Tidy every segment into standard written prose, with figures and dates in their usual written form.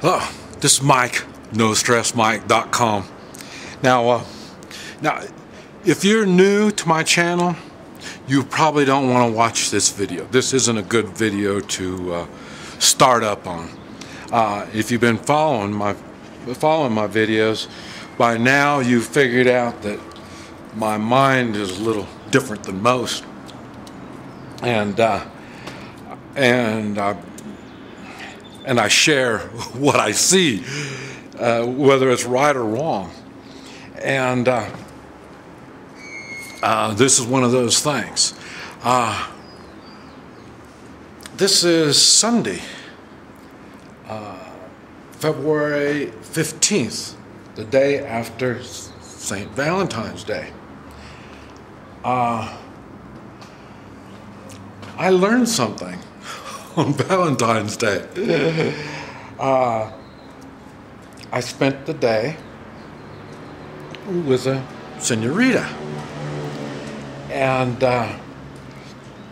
Oh, this is Mike, NoStressMike.com. Now, if you're new to my channel, you probably don't want to watch this video. This isn't a good video to start up on. If you've been following my videos, by now you've figured out that my mind is a little different than most, and I share what I see, whether it's right or wrong. And this is one of those things. This is Sunday, February 15th, the day after St. Valentine's Day. I learned something on Valentine's Day. I spent the day with a senorita. And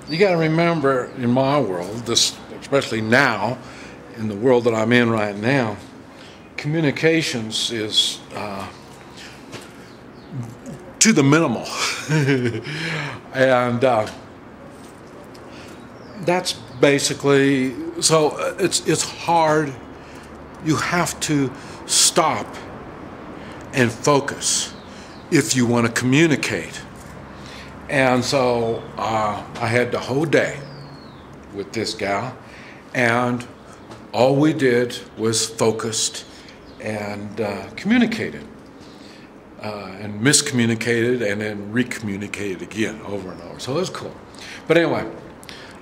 you got to remember, in my world, especially now, in the world that I'm in right now, communications is to the minimal. And that's basically, so it's hard. You have to stop and focus if you want to communicate. And so I had the whole day with this gal, and all we did was focused and communicated, and miscommunicated, and then recommunicated again over and over. So it was cool. But anyway,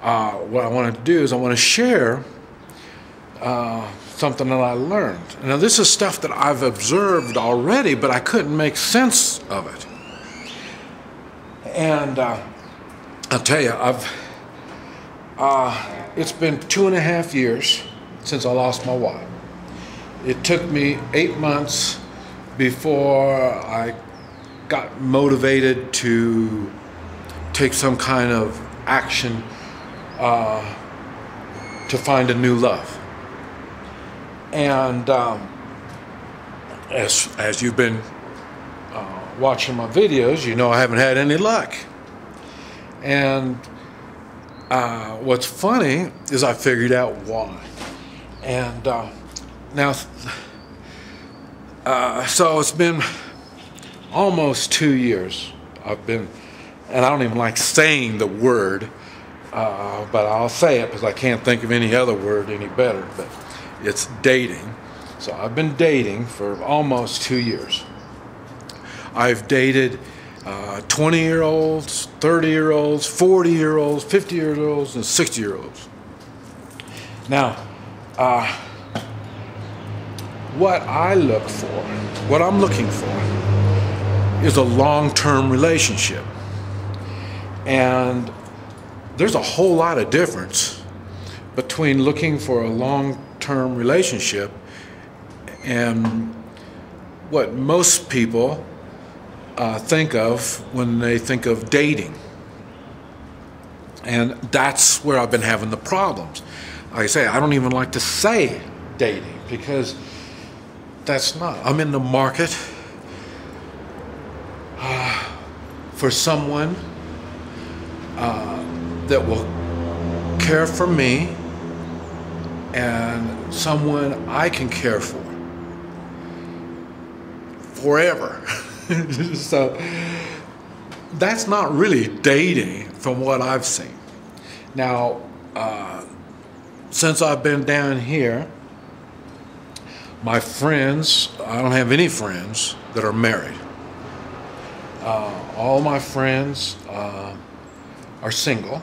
what I wanted to do is I want to share something that I learned. Now, this is stuff that I've observed already, but I couldn't make sense of it. And I'll tell you, it's been 2.5 years since I lost my wife. It took me 8 months before I got motivated to take some kind of action to find a new love. And as you've been watching my videos, you know I haven't had any luck. And what's funny is I figured out why. And now, so it's been almost 2 years. I've been, and I don't even like saying the word, but I'll say it because I can't think of any other word any better, but it's dating. So I've been dating for almost 2 years. I've dated 20-year-olds, 30-year-olds, 40-year-olds, 50-year-olds, and 60-year-olds. Now, what I'm looking for is a long-term relationship. And there's a whole lot of difference between looking for a long-term relationship and what most people think of when they think of dating. And that's where I've been having the problems. Like I say, I don't even like to say dating because that's not. I'm in the market for someone that will care for me and someone I can care for forever. So that's not really dating from what I've seen. Now, since I've been down here, my friends, I don't have any friends that are married. All my friends are single,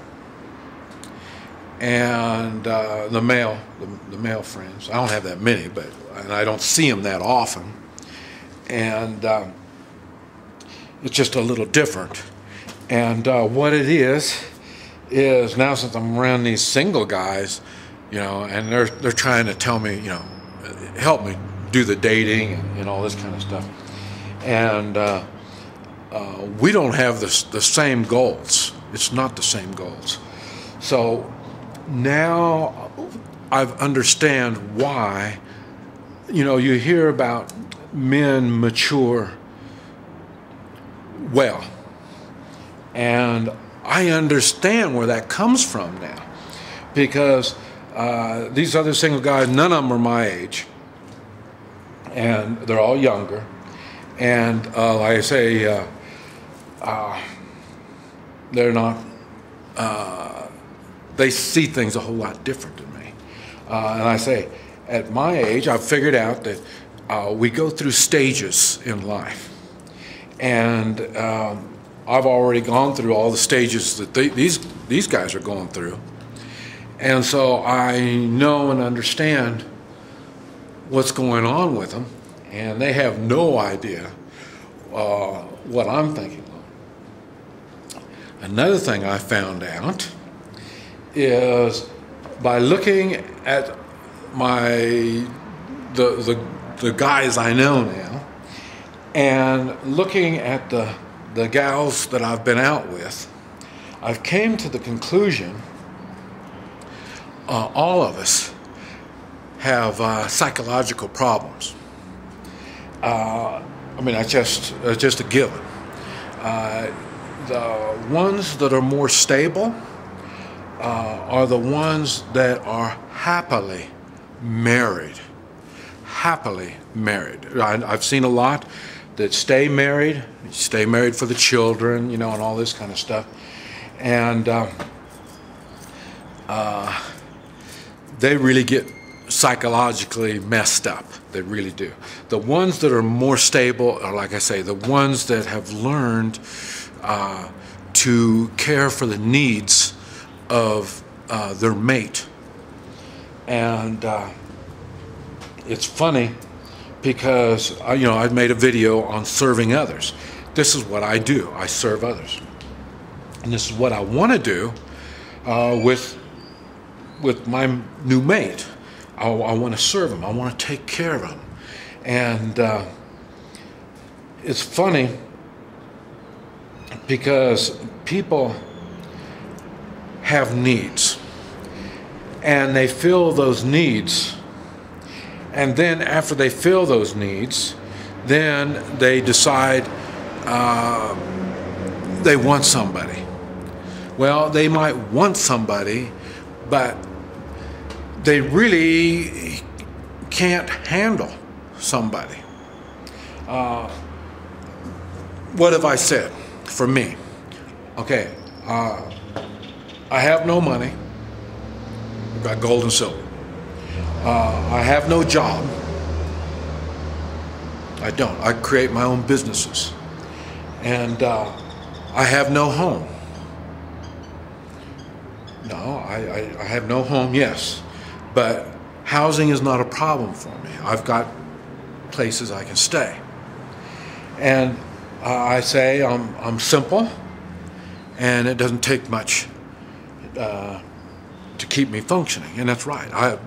and the male friends, I don't have that many, and I don't see them that often, and it's just a little different. And what it is now, since I'm around these single guys, you know, and they're trying to tell me, you know, help me do the dating and all this kind of stuff, and we don't have the same goals. It's not the same goals. So now I understand why you know, you hear about men mature well, and I understand where that comes from now, because these other single guys, none of them are my age, and they're all younger, and like I say, they're not, they see things a whole lot different than me. And I say, at my age, I've figured out that we go through stages in life. And I've already gone through all the stages that these guys are going through. And so I know and understand what's going on with them, and they have no idea what I'm thinking of. Another thing I found out is by looking at the guys I know now, and looking at the gals that I've been out with, I've came to the conclusion all of us have psychological problems. I mean, that's just a given. The ones that are more stable are the ones that are happily married. Happily married. I've seen a lot that stay married for the children, you know, and all this kind of stuff. And they really get psychologically messed up. They really do. The ones that are more stable are, like I say, the ones that have learned to care for the needs of their mate. And it's funny because you know, I've made a video on serving others. This is what I do. I serve others, and this is what I want to do with my new mate. I want to serve him. I want to take care of him. And it's funny because people have needs, and they fill those needs, and then after they fill those needs, then they decide they want somebody. Well, they might want somebody, but they really can't handle somebody. What have I said for me? Okay, I have no money. I've got gold and silver. I have no job. I don't. I create my own businesses. And I have no home. No, I have no home, yes. But housing is not a problem for me. I've got places I can stay. And I say I'm simple, and it doesn't take much to keep me functioning. And that's right.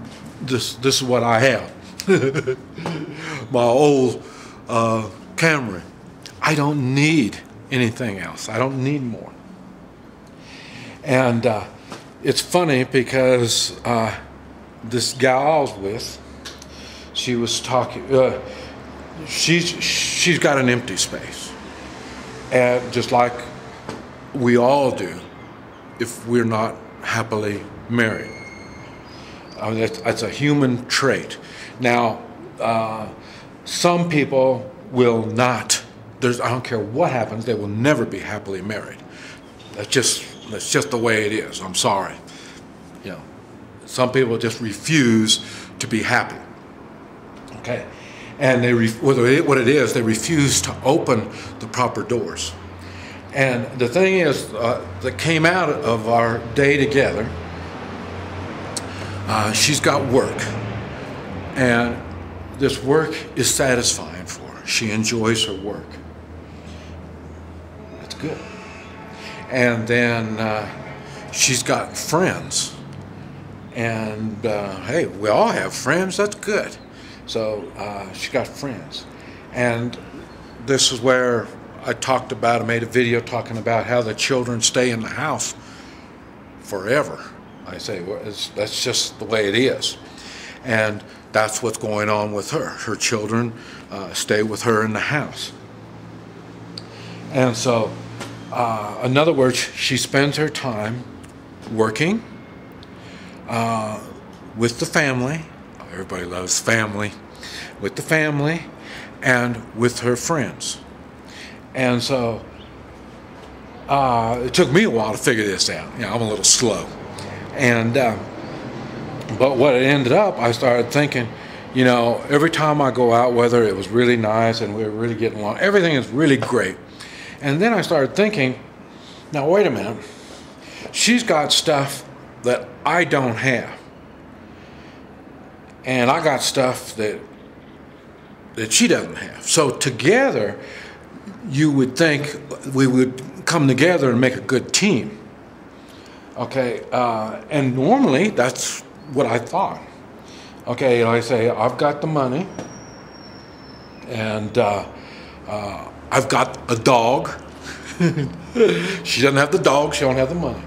This is what I have. My old Camry. I don't need anything else. I don't need more. And it's funny because this gal I was with, she was talking. She's got an empty space, and just like we all do, if we're not happily married. I mean, that's a human trait. Now, some people will not. I don't care what happens, they will never be happily married. That's just the way it is. I'm sorry. You know, some people just refuse to be happy. Okay, and what it is, they refuse to open the proper doors. And the thing is, that came out of our day together, she's got work, and this work is satisfying for her. She enjoys her work. That's good. And then she's got friends, and hey, we all have friends. That's good. So she's got friends, and this is where I made a video talking about how the children stay in the house forever. I say, well, that's just the way it is. And that's what's going on with her. Her children stay with her in the house. And so, in other words, she spends her time working with the family. Everybody loves family. With the family and with her friends. And so, it took me a while to figure this out. You know, I'm a little slow. And, but what it ended up, I started thinking, you know, every time I go out, whether it was really nice and we were really getting along, everything is really great. And then I started thinking, now wait a minute, she's got stuff that I don't have. And I got stuff that she doesn't have. So together, you would think we would come together and make a good team. Okay, and normally that's what I thought. Okay, like I say, I've got the money, and I've got a dog. She doesn't have the dog, she don't have the money.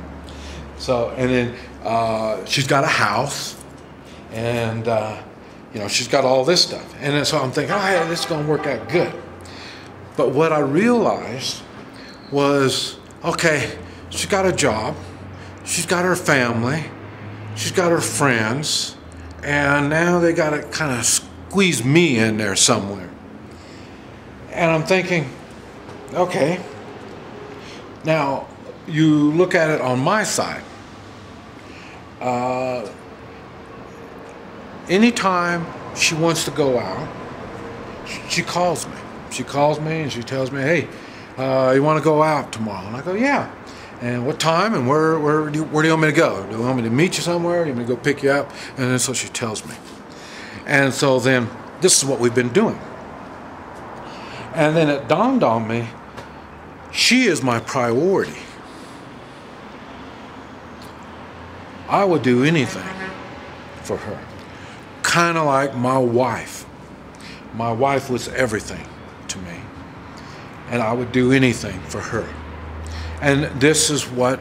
So, and then she's got a house, and you know, she's got all this stuff. And then, so I'm thinking, oh, yeah, this is going to work out good. But what I realized was, okay, she's got a job, she's got her family, she's got her friends, and now they got to kind of squeeze me in there somewhere. And I'm thinking, okay, now you look at it on my side. Anytime she wants to go out, she calls me. She calls me and she tells me, hey, you want to go out tomorrow? And I go, yeah. And what time and where do you want me to go? Do you want me to meet you somewhere? Do you want me to go pick you up? And then so she tells me. And so then this is what we've been doing. And then it dawned on me, she is my priority. I would do anything for her. Kind of like my wife. My wife was everything to me. And I would do anything for her. And this is what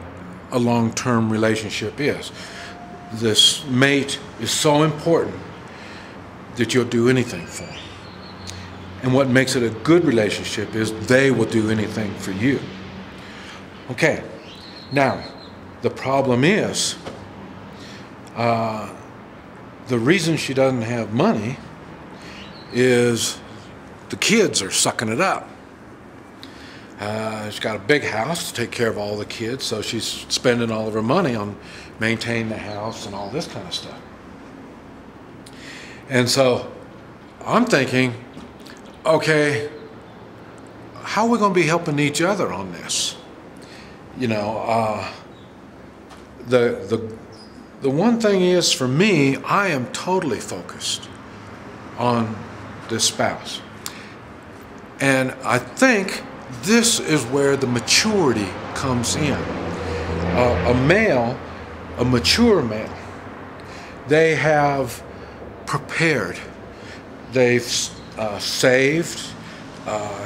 a long-term relationship is. This mate is so important that you'll do anything for them. And what makes it a good relationship is they will do anything for you. Okay, now, the problem is, the reason she doesn't have money is the kids are sucking it up. She's got a big house to take care of all the kids, so she's spending all of her money on maintaining the house and all this kind of stuff. And so I'm thinking, okay, how are we going to be helping each other on this? You know, the one thing is, for me, I am totally focused on this spouse. And I think this is where the maturity comes in. A mature male, they have prepared. They've saved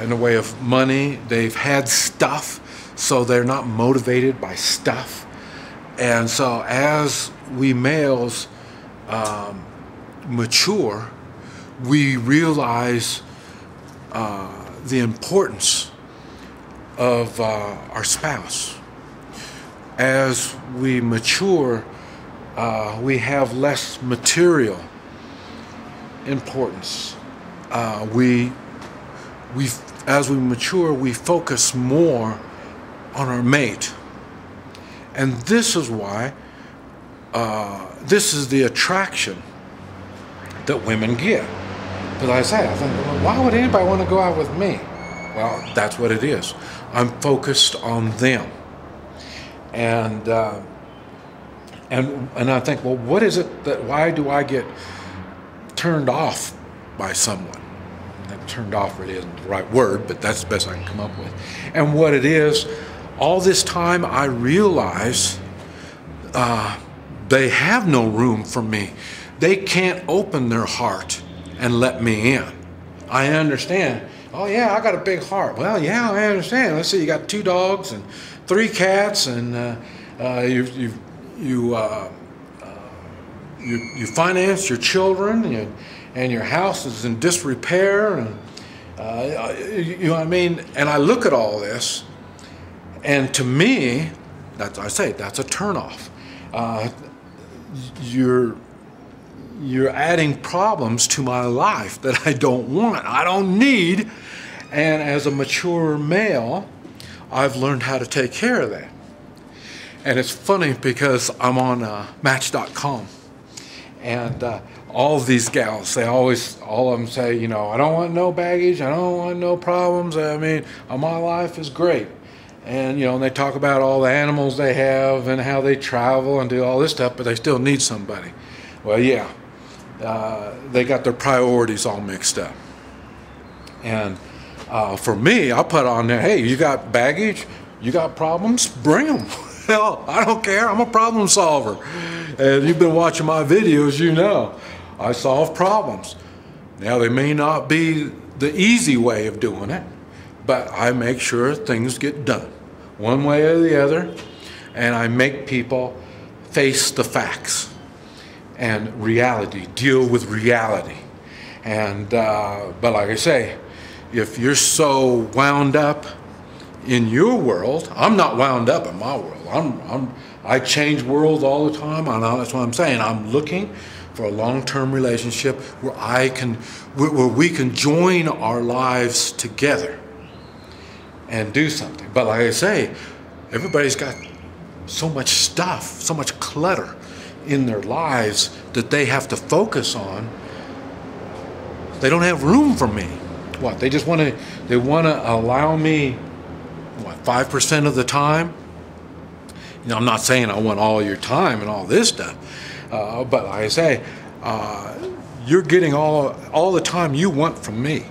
in the way of money. They've had stuff, so they're not motivated by stuff. And so as we males mature, we realize the importance of our spouse. As we mature, we have less material importance. As we mature, we focus more on our mate. And this is why, this is the attraction that women get. Because I say, I think, well, why would anybody want to go out with me? Well, that's what it is. I'm focused on them. And I think, well, what is it that, why do I get turned off by someone? That turned off really isn't the right word, but that's the best I can come up with. And what it is, all this time I realize they have no room for me. They can't open their heart and let me in. I understand. Oh yeah, I got a big heart. Well, yeah, I understand. Let's see, you got 2 dogs and 3 cats, and you finance your children, and your house is in disrepair, and you know what I mean? And I look at all this, and to me, that's a turnoff. You're adding problems to my life that I don't want, I don't need, and as a mature male, I've learned how to take care of that. And it's funny because I'm on Match.com, and all of these gals, all of them say, you know, I don't want no baggage, I don't want no problems. I mean, my life is great. And, you know, and they talk about all the animals they have and how they travel and do all this stuff, but they still need somebody. Well, yeah, they got their priorities all mixed up. And for me, I put on there, hey, you got baggage, you got problems, bring them. Hell, I don't care, I'm a problem solver. And you've been watching my videos, you know, I solve problems. Now, they may not be the easy way of doing it, but I make sure things get done, one way or the other, and I make people face the facts and reality, deal with reality. And but like I say, if you're so wound up in your world, I'm not wound up in my world. I change worlds all the time. That's what I'm saying. I'm looking for a long-term relationship where we can join our lives together and do something. But like I say, everybody's got so much stuff, so much clutter in their lives that they have to focus on. They don't have room for me. What, they just want to allow me, what, 5% of the time? You know, I'm not saying I want all your time and all this stuff, but like I say, you're getting all the time you want from me.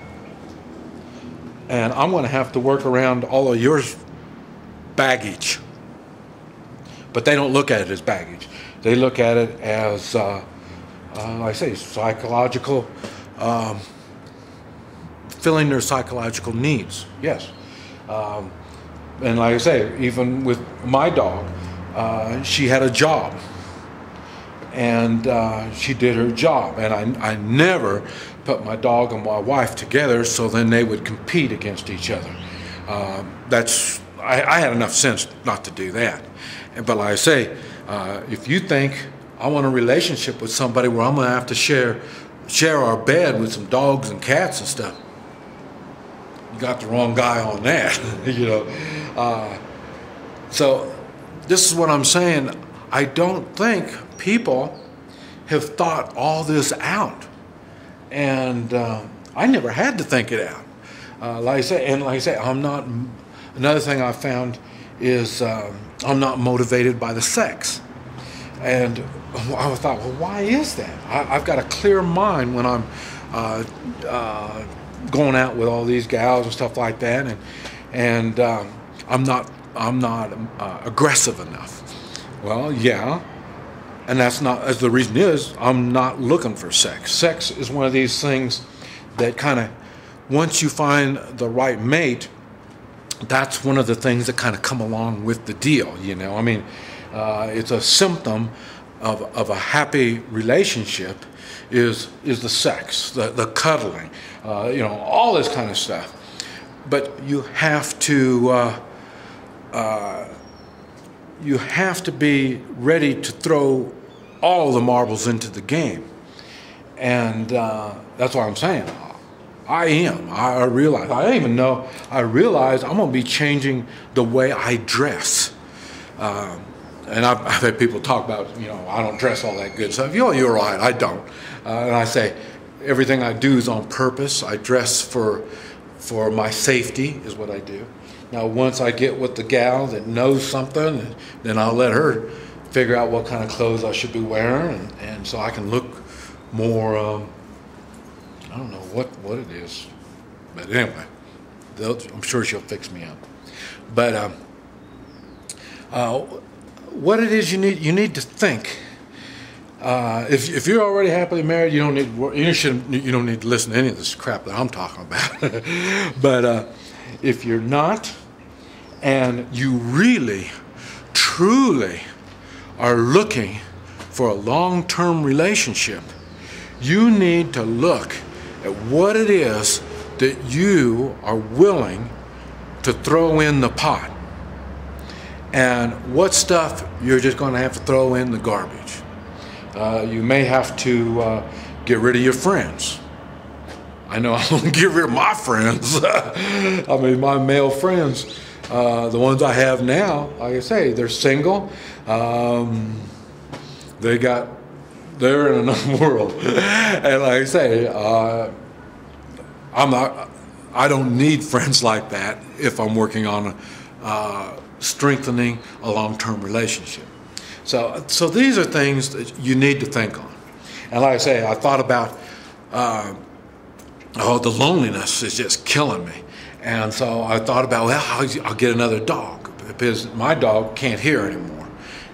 And I'm going to have to work around all of your baggage. But they don't look at it as baggage. They look at it as, like I say, psychological, filling their psychological needs. Yes. And like I say, even with my dog, she had a job. And she did her job. And I never put my dog and my wife together so then they would compete against each other. I had enough sense not to do that. But like I say, if you think I want a relationship with somebody where I'm going to have to share our bed with some dogs and cats and stuff, you got the wrong guy on that. You know. So this is what I'm saying. I don't think people have thought all this out, and I never had to think it out. Like I say, I'm not. Another thing I found is I'm not motivated by the sex, and I thought, well, why is that? I've got a clear mind when I'm going out with all these gals and stuff like that, and I'm not aggressive enough. Well, yeah, and that's not, as the reason is, I'm not looking for sex. Sex is one of these things that kind of, once you find the right mate, that's one of the things that kind of come along with the deal, you know. I mean, it's a symptom of a happy relationship is the sex, the cuddling, you know, all this kind of stuff. But you have to be ready to throw all the marbles into the game. And that's what I'm saying. I am. I realize. I realize I'm going to be changing the way I dress. And I've had people talk about, you know, I don't dress all that good. So you're right, I don't. And I say, everything I do is on purpose. I dress for my safety is what I do. Now, once I get with the gal that knows something, then I'll let her figure out what kind of clothes I should be wearing, and so I can look more, I don't know what it is. But anyway, I'm sure she'll fix me up. But what it is you need to think. If you're already happily married, you don't need to listen to any of this crap that I'm talking about. But if you're not, and you really, truly are looking for a long-term relationship, you need to look at what it is that you are willing to throw in the pot, and what stuff you're just going to have to throw in the garbage. You may have to get rid of your friends. I know I want to get rid of my friends. I mean, my male friends, the ones I have now, like I say, they're single. They're in another world. And like I say, I don't need friends like that if I'm working on strengthening a long-term relationship. So these are things that you need to think on. And like I say, I thought about, the loneliness is just killing me. And so I thought about, well, I'll get another dog, because my dog can't hear anymore.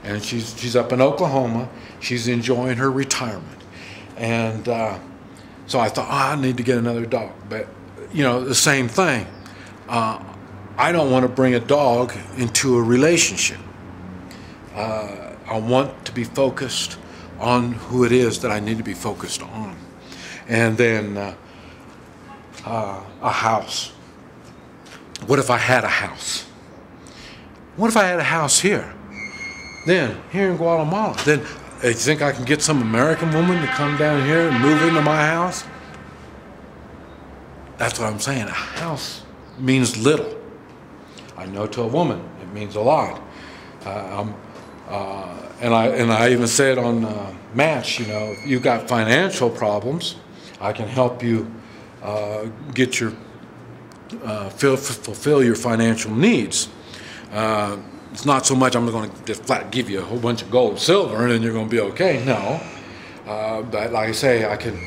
And she's up in Oklahoma. She's enjoying her retirement. And so I thought, I need to get another dog. But, the same thing. I don't want to bring a dog into a relationship. I want to be focused on who it is that I need to be focused on. And then a house. What if I had a house? What if I had a house here? Then, here in Guatemala, then you think I can get some American woman to come down here and move into my house? That's what I'm saying. A house means little. I know to a woman it means a lot. And I even said on Match, if you've got financial problems, I can help you get your fulfill your financial needs. It's not so much I'm going to just flat give you a whole bunch of gold and silver and then you're going to be okay. No, but like I say, I can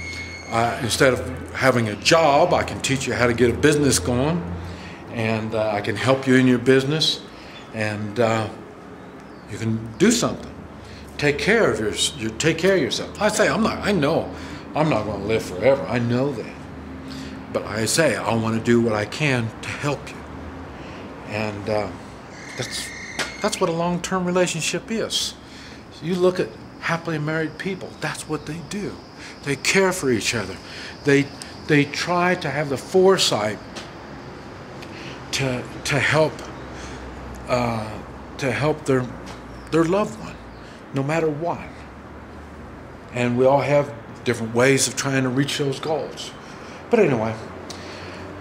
instead of having a job, I can teach you how to get a business going, and I can help you in your business, and you can do something. Take care of yourself. I say I know I'm not going to live forever. I know that. But I say I want to do what I can to help you. And that's what a long-term relationship is. You look at happily married people, that's what they do. They care for each other. They try to have the foresight to help their loved one, no matter what. And we all have different ways of trying to reach those goals. But anyway,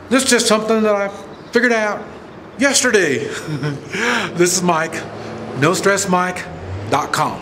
this is just something that I figured out yesterday. This is Mike, NoStressMike.com.